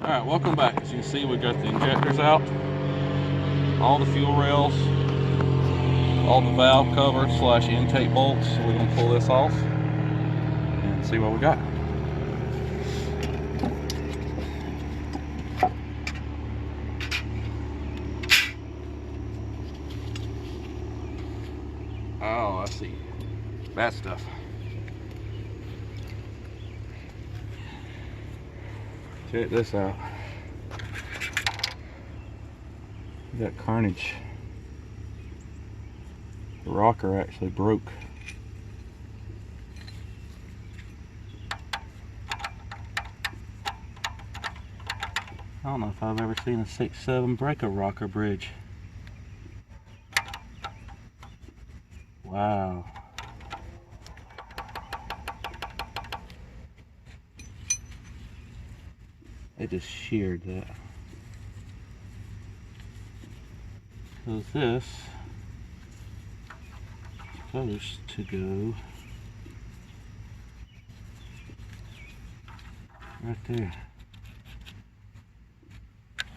Alright, welcome back. As you can see, we've got the injectors out, all the fuel rails, all the valve covers / intake bolts. So we're going to pull this off and see what we got. Oh, I see. Bad stuff. Check this out. That carnage. The rocker actually broke. I don't know if I've ever seen a 6.7 break a rocker bridge. Wow. It just sheared that. Because this is supposed to go right there.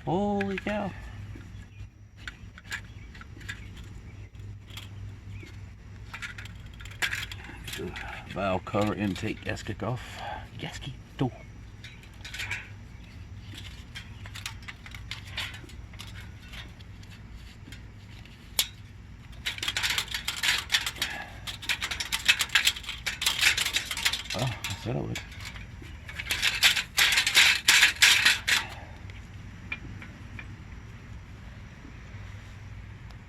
Holy cow. The valve cover intake gasket off. Gasket door. Oh, I said I would.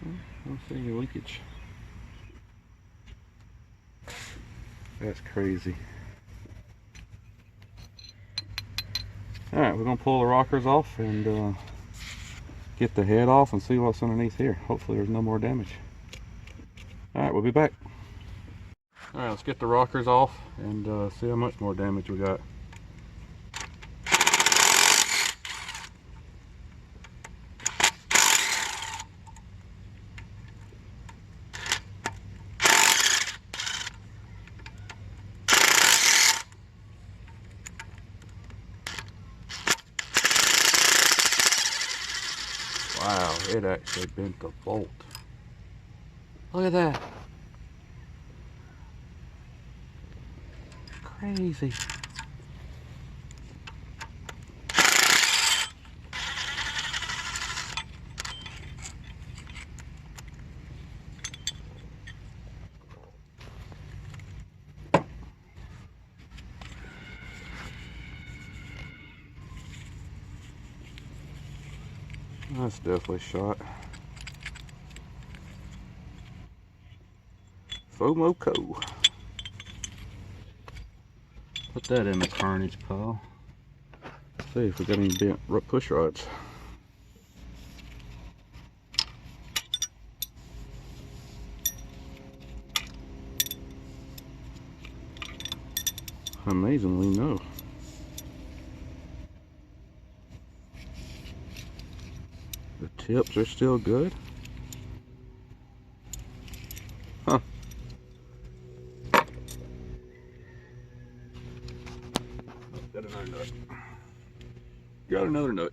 I don't see any leakage. That's crazy. Alright, we're going to pull the rockers off and get the head off and see what's underneath here. Hopefully there's no more damage. Alright, we'll be back. Alright, let's get the rockers off and see how much more damage we got. Wow, it actually bent the bolt. Look at that. Crazy. That's definitely shot. FOMO-CO. Put that in the carnage pile. See if we got any bent push rods. Amazingly, no. The tips are still good. Huh. Got another nut. Got another nut.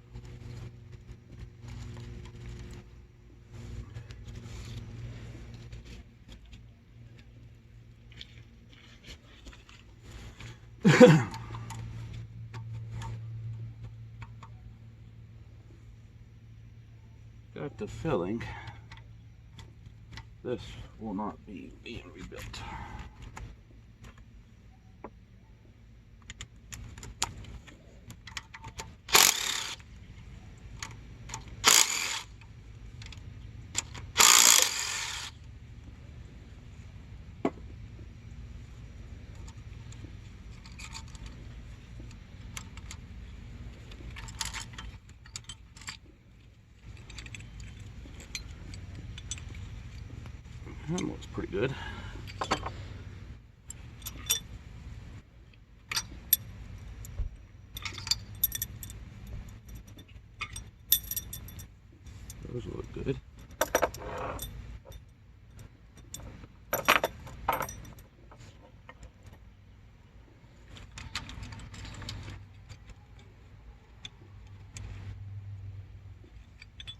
Got the feeling this will not be being rebuilt. That looks pretty good. Those look good.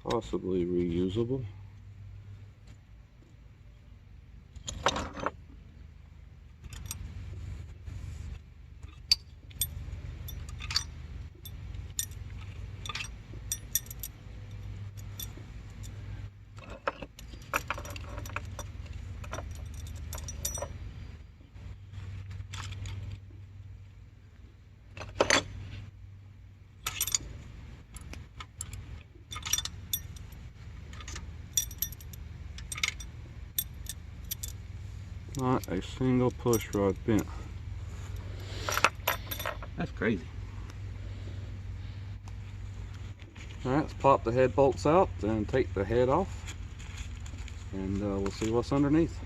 possibly reusable. Not a single push rod bent. That's crazy. Alright, let's pop the head bolts out and take the head off, and we'll see what's underneath.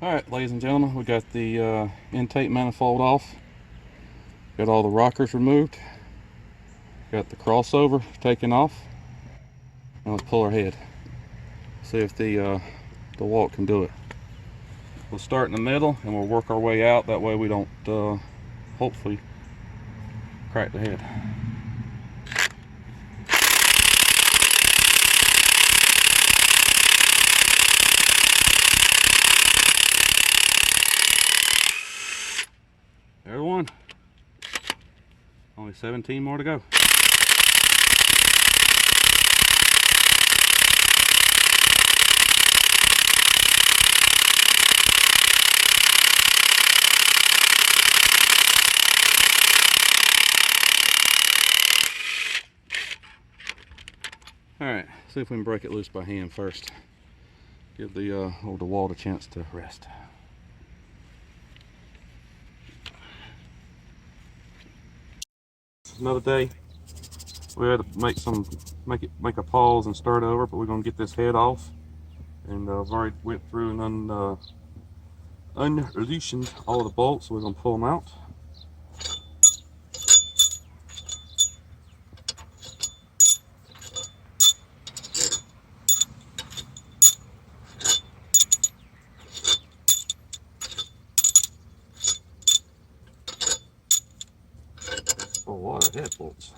Alright, ladies and gentlemen, we got the intake manifold off, got all the rockers removed, got the crossover taken off. Now let's pull our head, see if the walt can do it. We'll start in the middle and we'll work our way out, that way we don't hopefully crack the head. There's one. Only 17 more to go. Alright, see if we can break it loose by hand first. Give the old DeWalt a chance to rest. Another day. We had to make a pause and start over, but we're gonna get this head off. And I've already went through and unloosened all the bolts, so we're gonna pull them out. A lot of head bolts.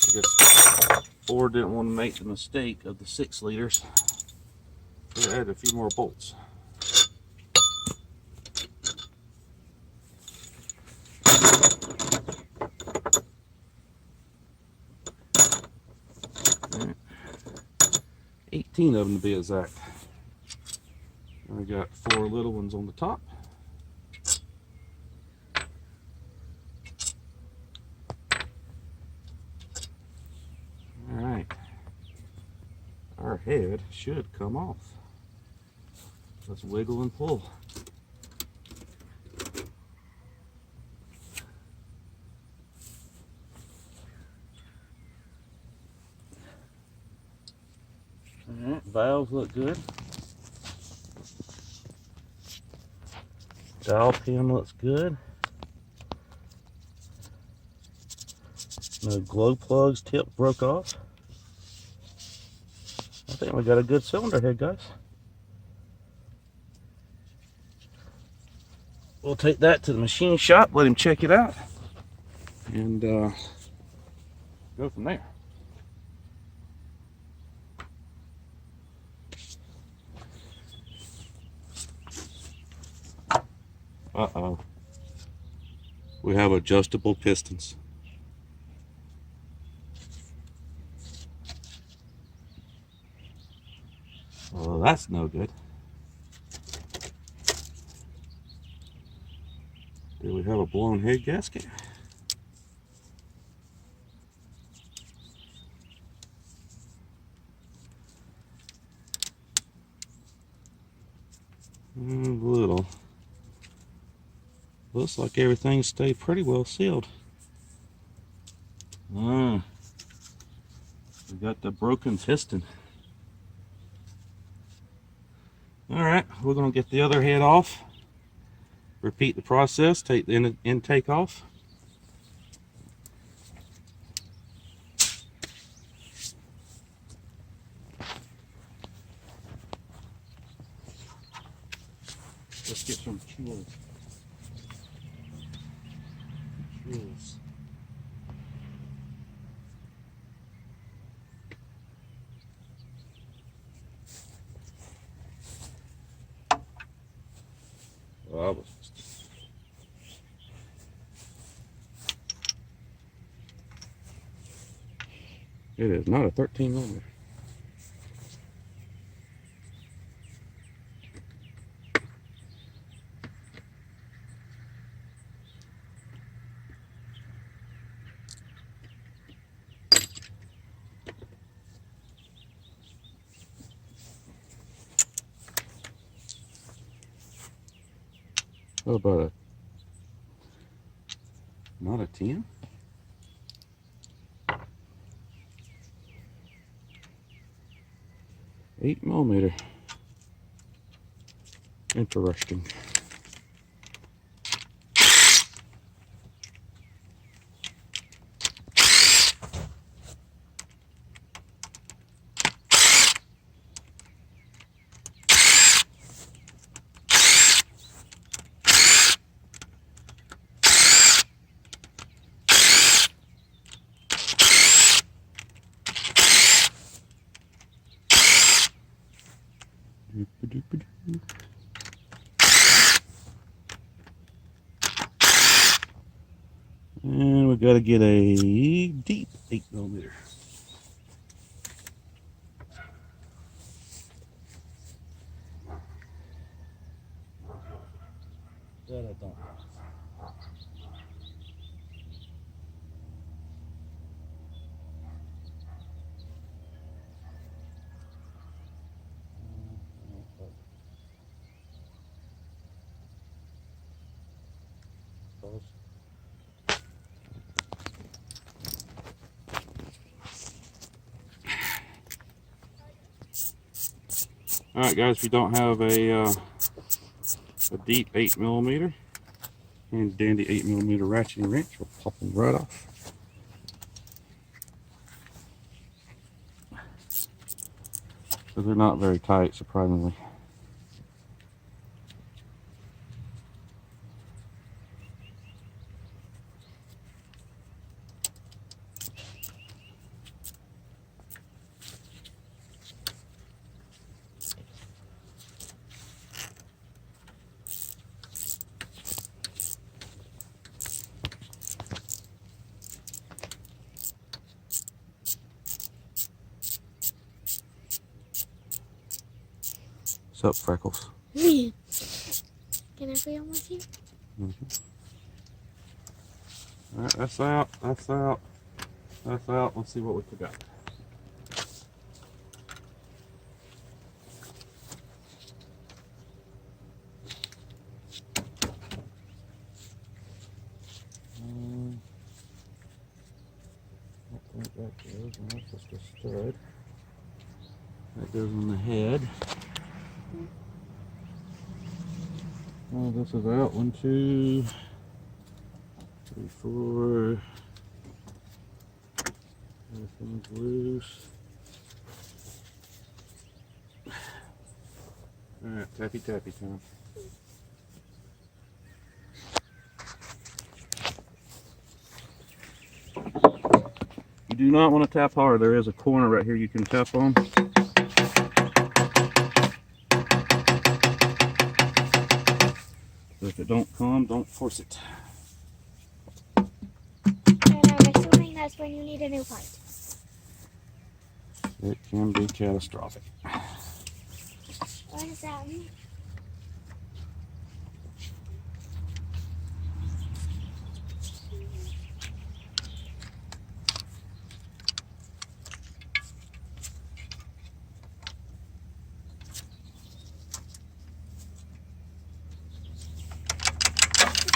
I guess Ford didn't want to make the mistake of the 6 liters. So they added a few more bolts. Right. 18 of them to be exact. And we got 4 little ones on the top. Alright, our head should come off. Let's wiggle and pull. Alright, valves look good. Dial pin looks good. No glow plugs, tip broke off. I think we got a good cylinder head, guys. We'll take that to the machine shop, let him check it out, and go from there. Uh-oh. We have adjustable pistons. Well, that's no good. Do we have a blown head gasket? A little. Looks like everything stayed pretty well sealed. We got the broken piston. Alright, we're going to get the other head off. Repeat the process, take the intake off. Let's get some tools. Oh, it is not a 13 millimeter. How about not a 10? Eight millimeter. Interesting. And we got to get a deep 8 millimeter. That I don't. Alright guys, if you don't have a deep 8 millimeter and dandy 8 millimeter ratcheting wrench, we'll pop them right off. So they're not very tight, surprisingly. What's up, Freckles? Can I film with you? Alright, that's out, that's out, that's out. Let's see what we forgot. I think that goes, and that's just a stud. That goes on the head. Oh, this is out. 1, 2, 3, 4. This one's loose. Alright, tappy tappy time. You do not want to tap hard. There is a corner right here you can tap on. So if it don't come, don't force it. And I'm assuming that's when you need a new part. It can be catastrophic. What does that mean?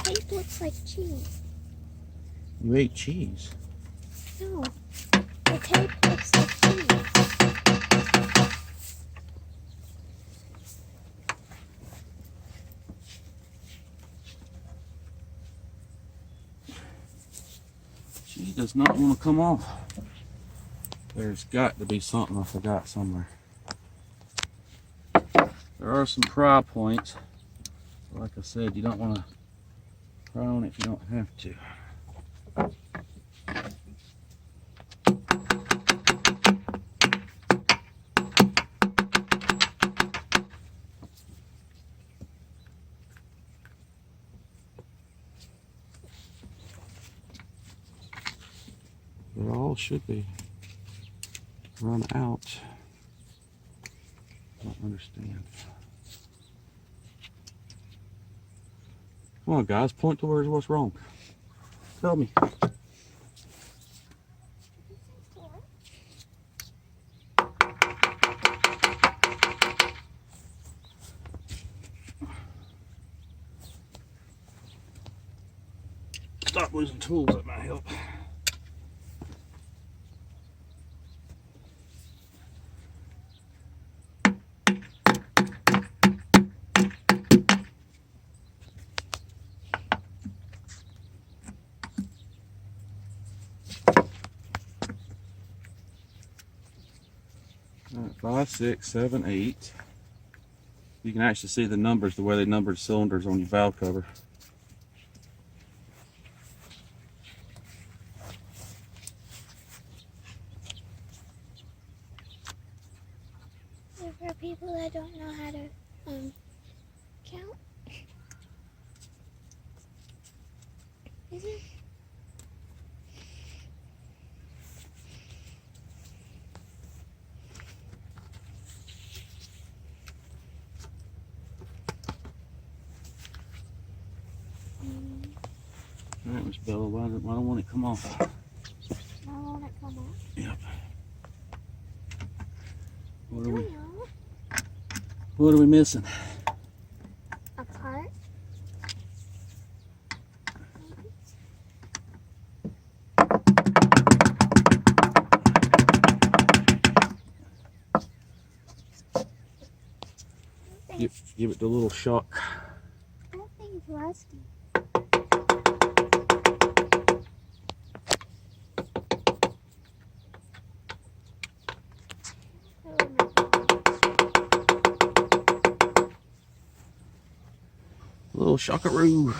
The tape looks like cheese. You ate cheese. No, the tape looks like cheese. She does not want to come off. There's got to be something I forgot somewhere. There are some pry points. Like I said, you don't want to pry on it if you don't have to. They all should be run out. I don't understand. Come on, guys, point towards what's wrong. Tell me. Stop losing tools, that might help. All right, 5, 6, 7, 8. You can actually see the numbers, the way they numbered cylinders on your valve cover. For people that don't know how to count. Is it? All right, Miss Bella, why don't want it come off? Why won't it come off? Yep. I What are we missing? A part. Give it the little shock. That thing's rusty. Little shockaroo.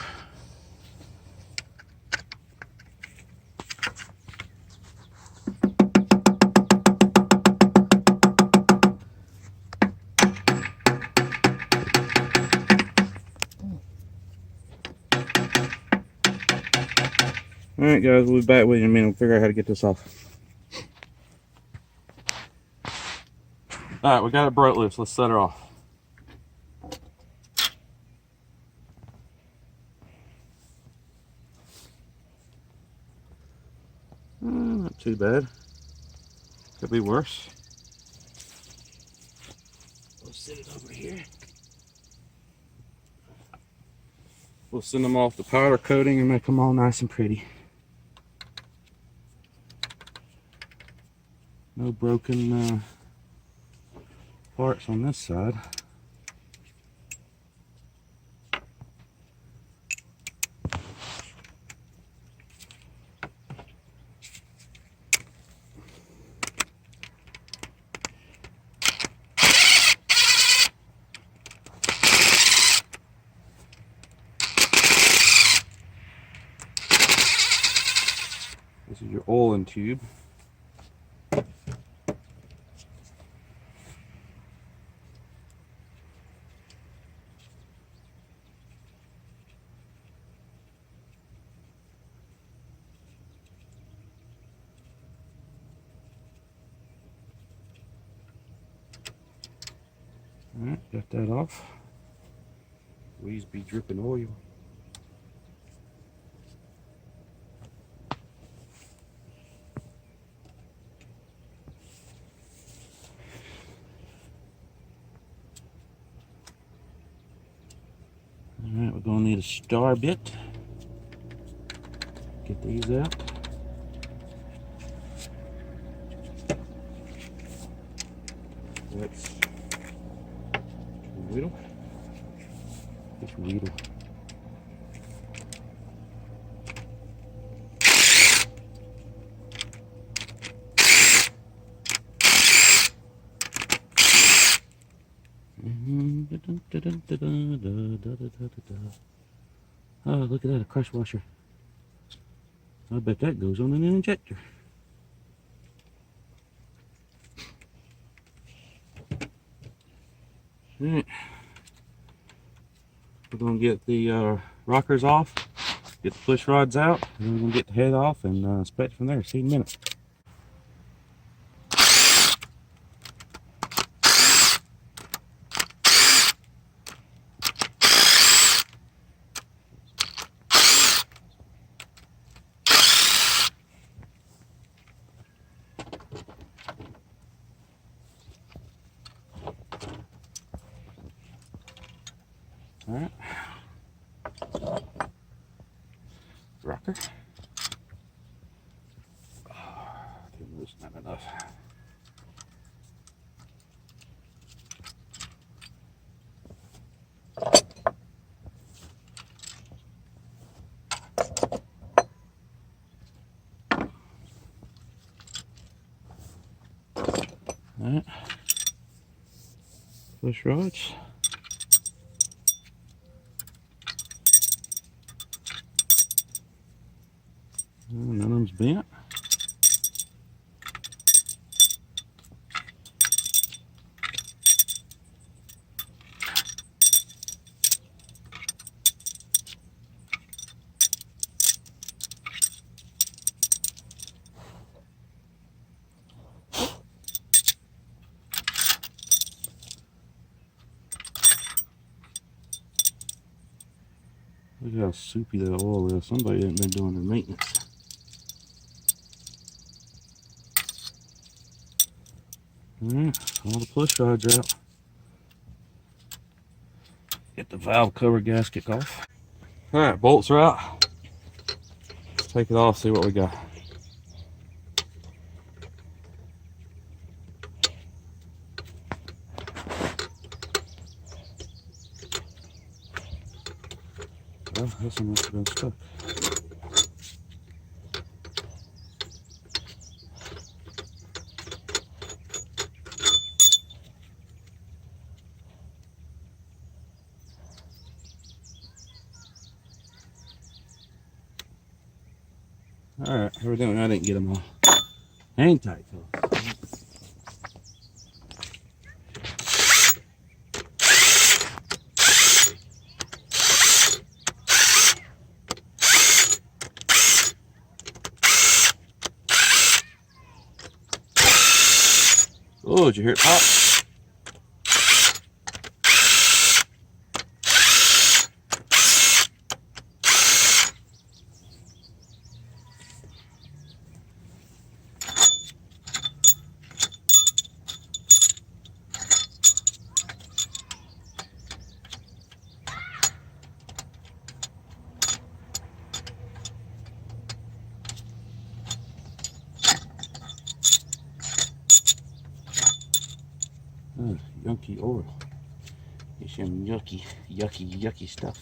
Alright guys, we'll be back with you in a minute. We'll figure out how to get this off. Alright, we got it broke loose. Let's set her off. Not too bad. Could be worse. We'll set it over here. We'll send them off the powder coating and make them all nice and pretty. No broken parts on this side. This is your oiling tube. Alright, got that off. We's be dripping oil. Alright, we're going to need a star bit. Get these out. That's wheedle. Just wheedle. Oh, look at that, a crush washer. I bet that goes on an injector. Alright. We're going to get the rockers off, get the push rods out, and then we're going to get the head off and inspect from there. See you in a minute. All right. Rocker. It's not enough. All right. Push rods. None of them's bent. Look how soupy that oil is. Somebody ain't been doing their maintenance. Alright, all the push rods out. Get the valve cover gasket off. Alright, bolts are out. Let's take it off, see what we got. Well, this one must have been stuck. Alright, evidently I didn't get them all. Hang tight, fellas. Oh, did you hear it pop? Yucky oil. It's some yucky stuff.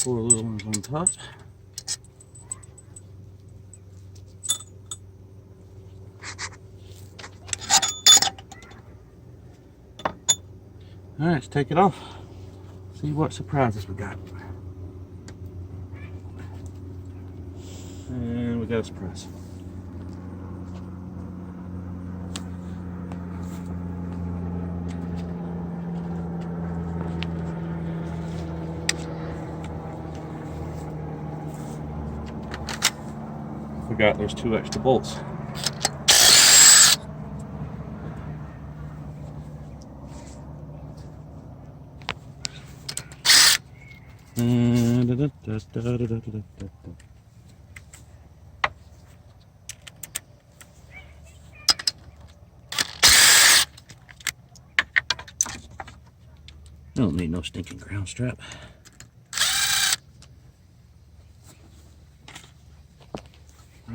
Four little ones on top. All right, let's take it off. See what surprises we got. And we got a surprise. Forgot there's 2 extra bolts. Don't need no stinking ground strap.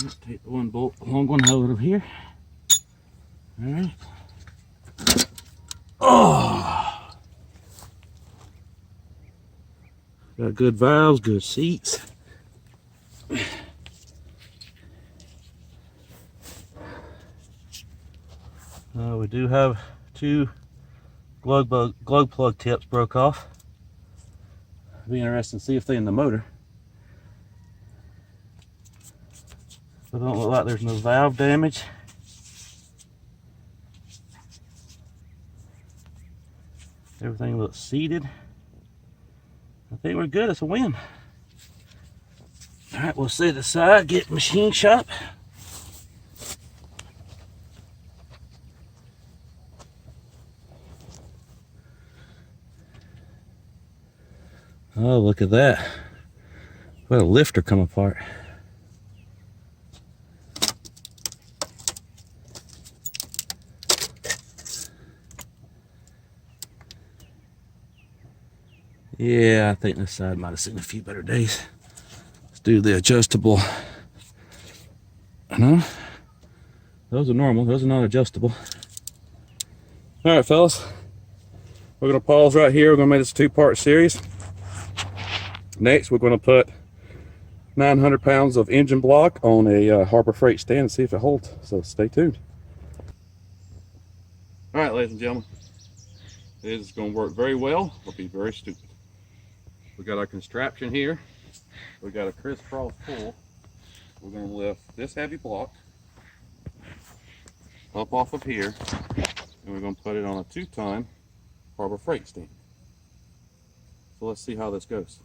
Let's take the one bolt, long one out of here. All right. Oh, got good valves, good seats. We do have 2 glug plug tips broke off. It'll be interesting to see if they're in the motor. But it don't look like there's no valve damage. Everything looks seated. I think we're good. It's a win. All right, we'll set it aside, get machine shop. Oh, look at that. What a lifter come apart. Yeah, I think this side might have seen a few better days. Let's do the adjustable. No, those are normal. Those are not adjustable. All right, fellas. We're gonna pause right here. We're gonna make this a two-part series. Next, we're gonna put 900 pounds of engine block on a Harbor Freight stand and see if it holds. So stay tuned. All right, ladies and gentlemen. This is gonna work very well. It'll be very stupid. We got our contraption here. We got a crisscross pull. We're going to lift this heavy block up off of here, and we're going to put it on a 2-ton Harbor Freight stand. So let's see how this goes.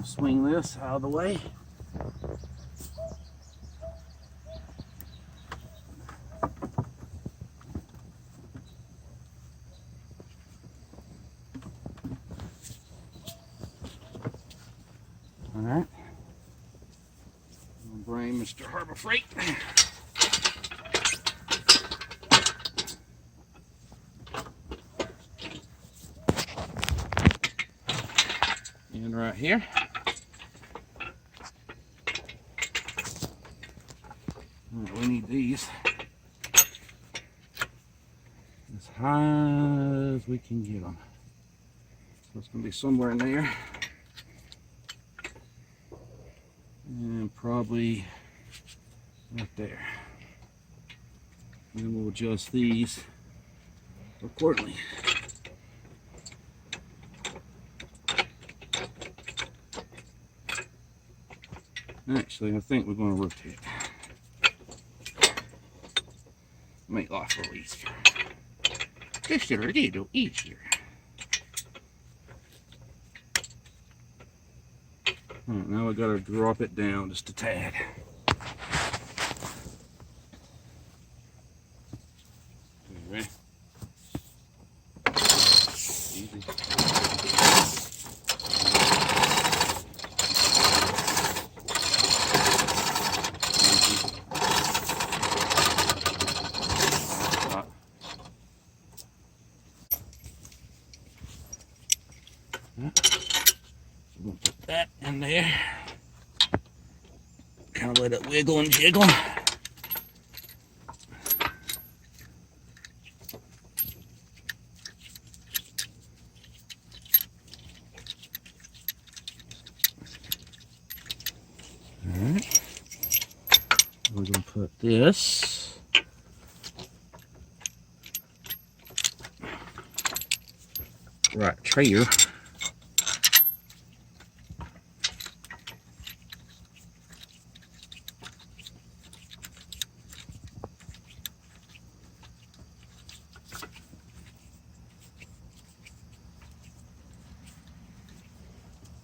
Swing this out of the way. All right. I'm gonna bring Mr. Harbor Freight. In right here. We need these as high as we can get them. So it's going to be somewhere in there. And probably right there. And then we'll adjust these accordingly. Actually, I think we're going to rotate. Make life a little easier. Just a little easier. Alright, now we got to drop it down just a tad. You ready? Easy. So we'll put that in there. Kind of let it wiggle and jiggle. Alright. We're going to put this right here.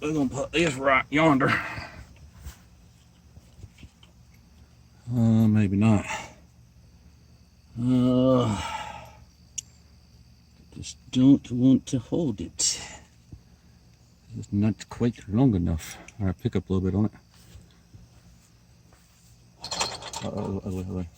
We're going to put this right yonder. Maybe not. Just don't want to hold it. It's not quite long enough. All right, pick up a little bit on it. Ugly.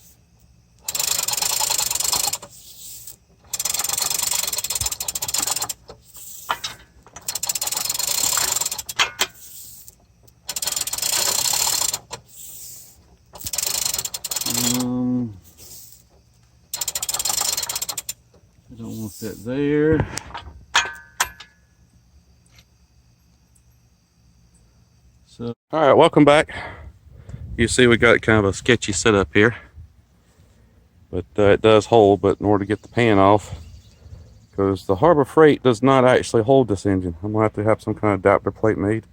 I don't want that there. So, all right, welcome back. You see we got kind of a sketchy setup here, but it does hold. But in order to get the pan off, because the Harbor Freight does not actually hold this engine, I'm gonna have some kind of adapter plate made.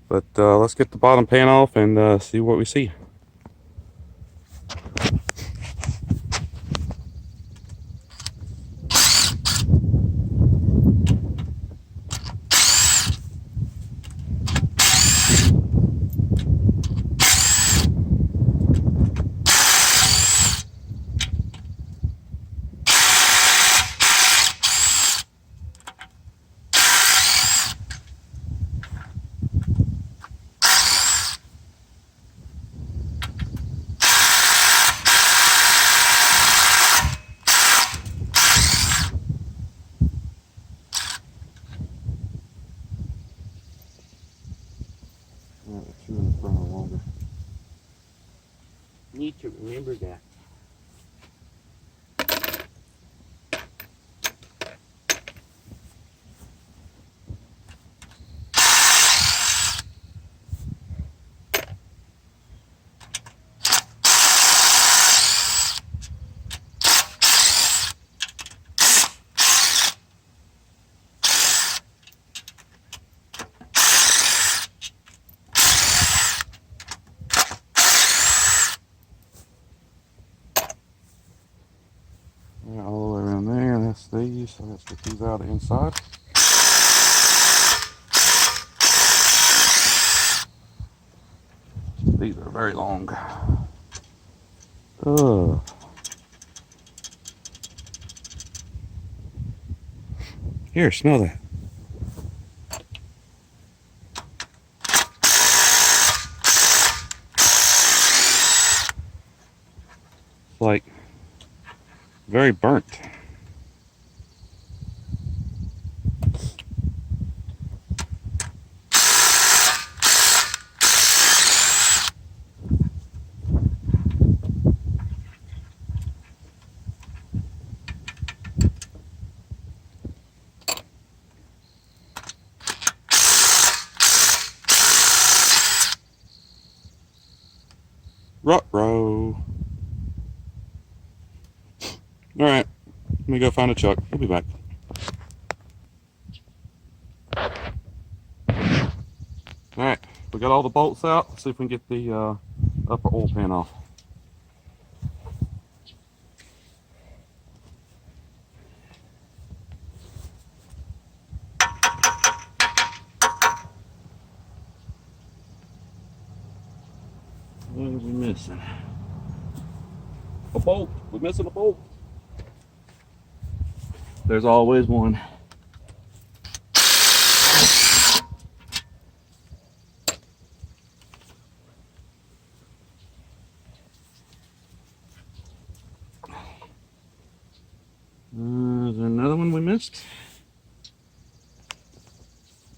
But let's get the bottom pan off and see what we see. Two in the front are longer. Need to remember that. All the way around there, that's these, so let's get these out of the inside. These are very long. Oh. Here, smell that. It's like very burnt. Ruh-roh. All right, let me go find a chuck. We'll be back. All right, we got all the bolts out. Let's see if we can get the upper oil pan off. What are we missing? A bolt. We're missing a bolt. There's always one. Is there another one we missed?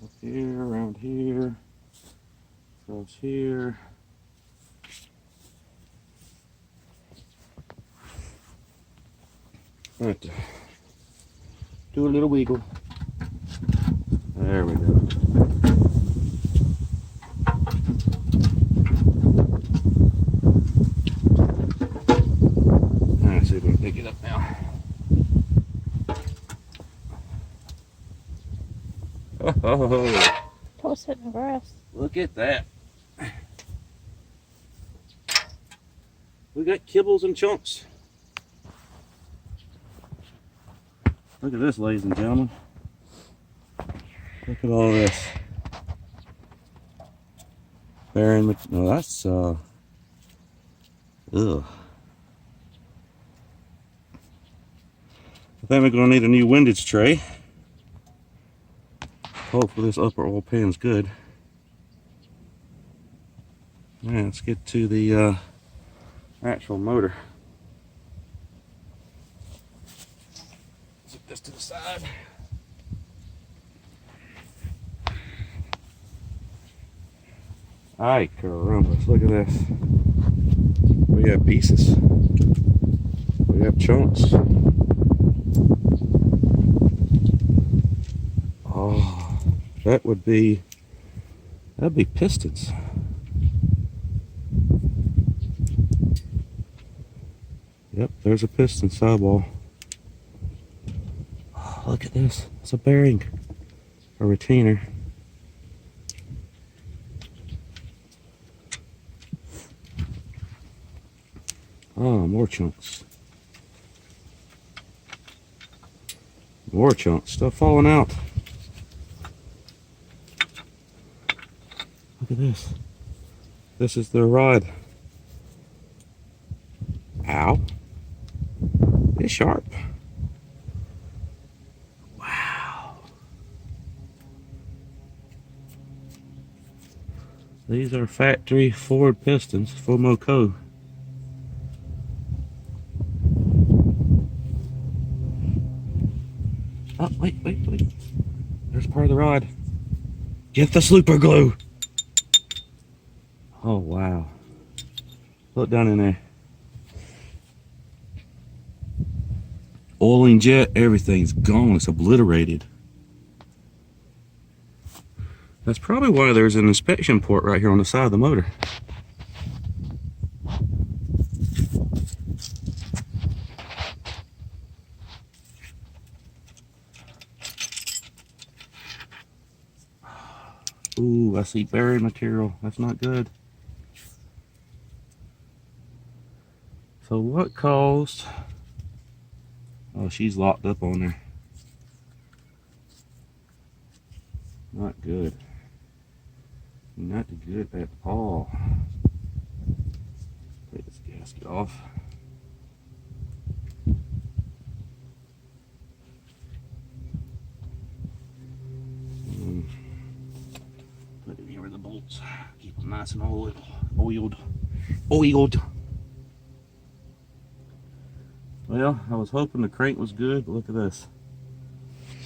Up here, around here, across here. All right, do a little wiggle. There we go. All right, see if we can pick it up now. Oh, Toss it in the grass. look at that. We got kibbles and chunks. Look at this, ladies and gentlemen. Look at all this. Bearing, no, that's, ugh. I think we're gonna need a new windage tray. Hopefully this upper oil pan's good. All right, let's get to the actual motor. Set this to the side. Ay caramba, look at this. We have pieces. We have chunks. Oh, that'd be pistons. Yep, there's a piston sidewall. Oh, look at this. It's a bearing, a retainer. Oh, more chunks. More chunks. Stuff falling out. Look at this. This is the rod. Ow. It's sharp. Wow. These are factory Ford pistons, Fomoco. Oh, wait. There's part of the rod. Get the super glue. Oh, wow. Look down in there. Oil and jet, everything's gone. It's obliterated. That's probably why there's an inspection port right here on the side of the motor. Ooh, I see buried material. That's not good. So what caused... Oh, she's locked up on there. Not good. Not good at all. Take this gasket off. Put it here with the bolts. Keep them nice and oiled. Well, I was hoping the crank was good, but look at this.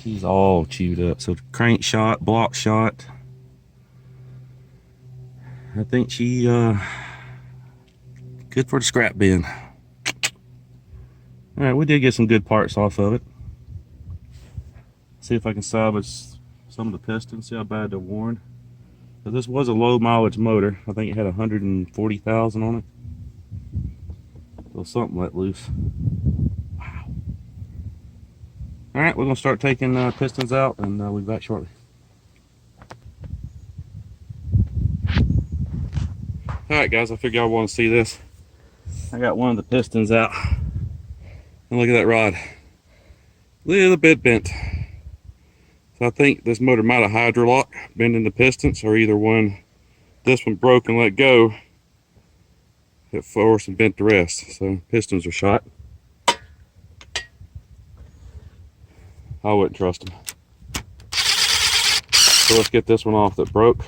She's all chewed up. So crank shot, block shot. I think she good for the scrap bin. All right, we did get some good parts off of it. See if I can salvage some of the pistons. See how bad they're worn. So this was a low mileage motor. I think it had 140,000 on it. So something let loose. Wow. All right, we're gonna start taking pistons out, and we'll be back shortly. All right, guys, I figure y'all want to see this. I got one of the pistons out, and look at that rod. Little bit bent. So I think this motor might have hydrolock, bending the pistons, or either one, this one broke and let go, it forced and bent the rest. So pistons are shot. I wouldn't trust them. So let's get this one off that broke.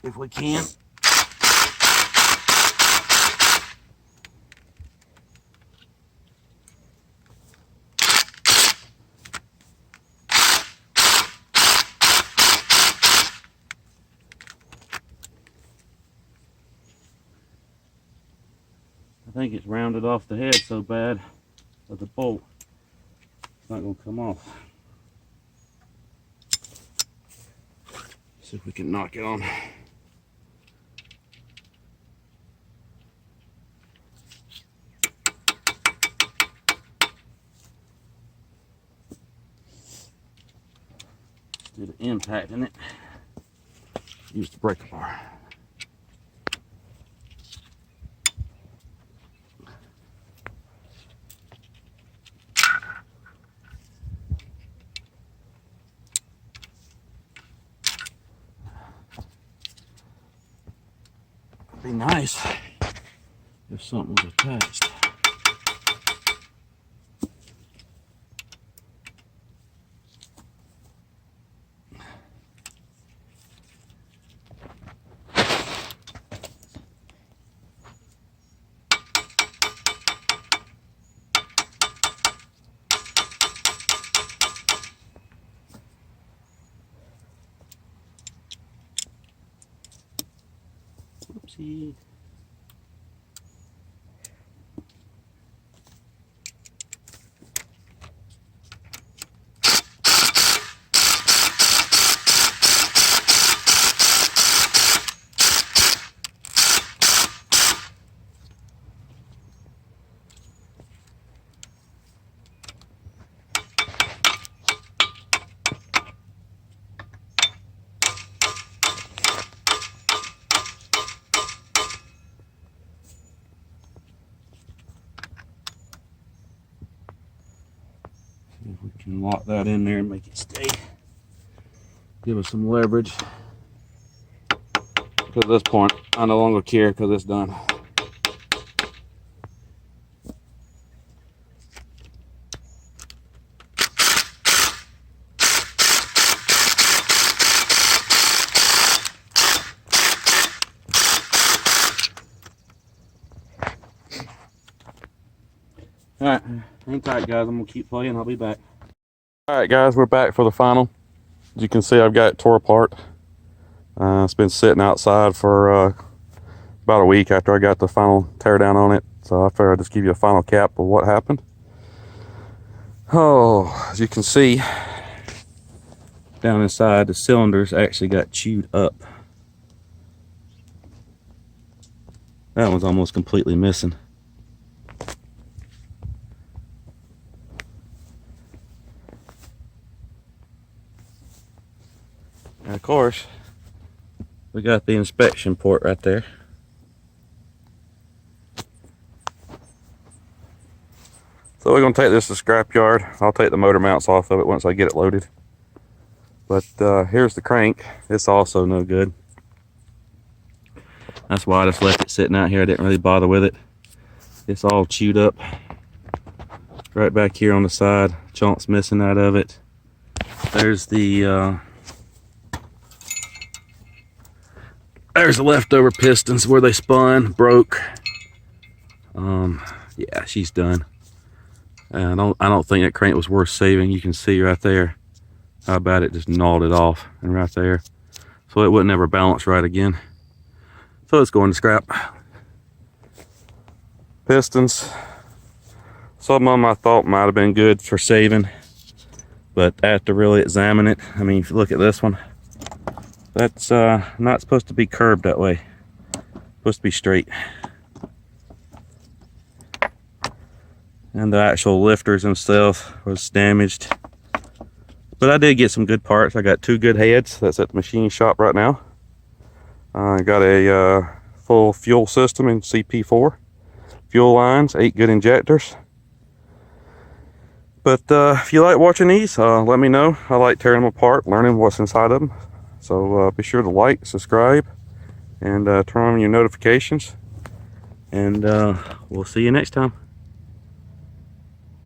If we can. I think it's rounded off the head so bad that the bolt is not going to come off. See if we can knock it on. Instead of impacting it, use the breaker bar. Be nice if something was attached. Oopsie. See if we can lock that in there and make it stay. Give us some leverage. Because at this point, I no longer care because it's done. Alright, hang tight guys, I'm going to keep playing, I'll be back. Alright guys, we're back for the final. As you can see, I've got it tore apart. It's been sitting outside for about a week after I got the final teardown on it. So I figured I'd just give you a final cap of what happened. Oh, as you can see, down inside the cylinders actually got chewed up. That one's almost completely missing. And of course, we got the inspection port right there. So we're going to take this to the scrap yard. I'll take the motor mounts off of it once I get it loaded. But here's the crank. It's also no good. That's why I just left it sitting out here. I didn't really bother with it. It's all chewed up. Right back here on the side, chunks missing out of it. There's the leftover pistons where they spun, broke. Yeah, she's done. And I don't think that crank was worth saving. You can see right there how bad it just gnawed it off, and right there. So it wouldn't ever balance right again. So it's going to scrap. Pistons. Some of them I thought might have been good for saving, but after really examine it, I mean, if you look at this one, that's not supposed to be curved that way. It's supposed to be straight. And the actual lifters themselves was damaged. But I did get some good parts. I got 2 good heads. That's at the machine shop right now. I got a full fuel system in CP4. Fuel lines, 8 good injectors. But if you like watching these, let me know. I like tearing them apart, learning what's inside of them. So be sure to like, subscribe, and turn on your notifications. And we'll see you next time.